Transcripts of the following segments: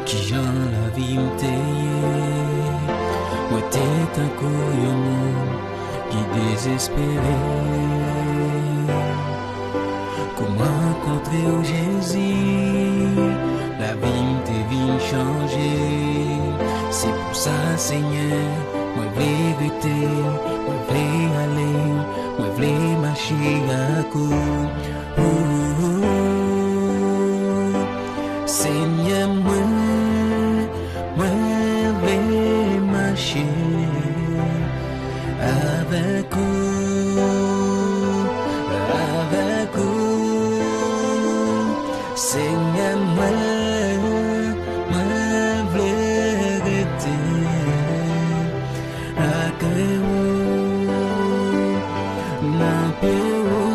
Qui j'en la vie m'teye. Moi t'es un couillon qui désespéré. Comment rencontrer au Jésus, la vie m'te vient changer. C'est pour ça Seigneur, moi vérité, moi v'lais aller, moi v'lais marcher à coup. Seigneur, moi vais marcher avec vous, avec vous. Seigneur, moi vais rester avec vous, avec vous.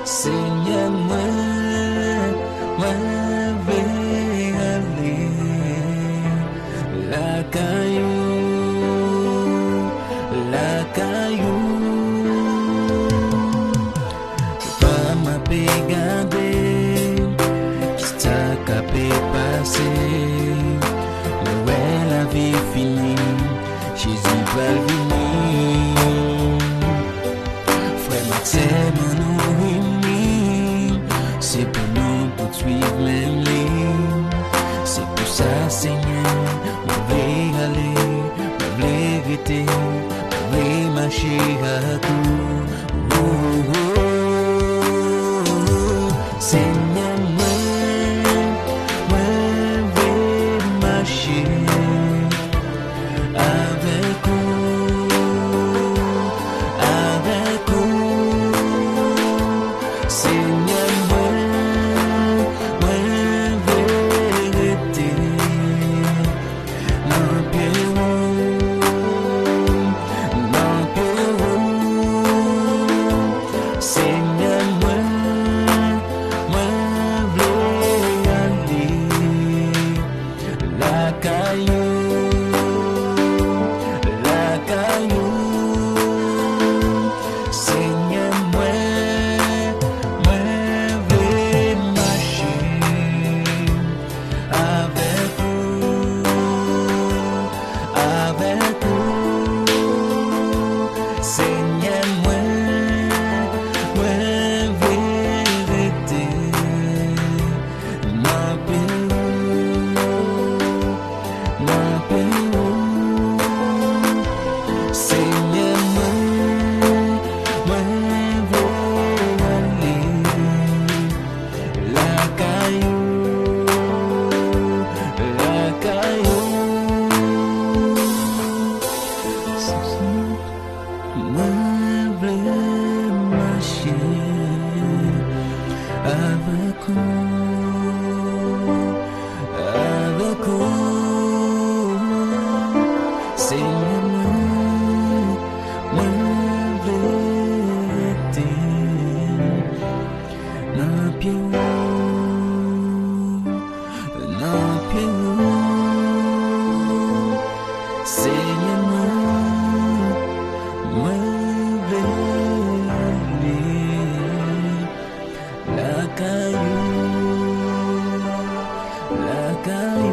Seigneur, moi vais aller la caillou, pas m'a regarder qui t'a capé passer. Ouais, la vie finie, Jésus va venir. Frère Maxime, nous unis, c'est pour nous pour suivre même ligne. C'est pour ça, Seigneur, on veut aller, on veut rester, on veut marcher à tout. Seigneur, moi vais marcher avec vous, avec vous. Seigneur, moi vais rester dans Pérou, dans Pérou. Seigneur, moi vais aller la caillou, la caillou. Seigneur, moi vais marcher avec vous, avec vous. Seigneur, moi vais rester dans Pérou, dans Pérou. Seigneur, moi vais aller la caillou, la caillou. Moi vais marcher avec vous, avec vous. Seigneur, moi vais rester dans Pérou, dans Pérou. Seigneur, moi vais aller la caillou, la caillou.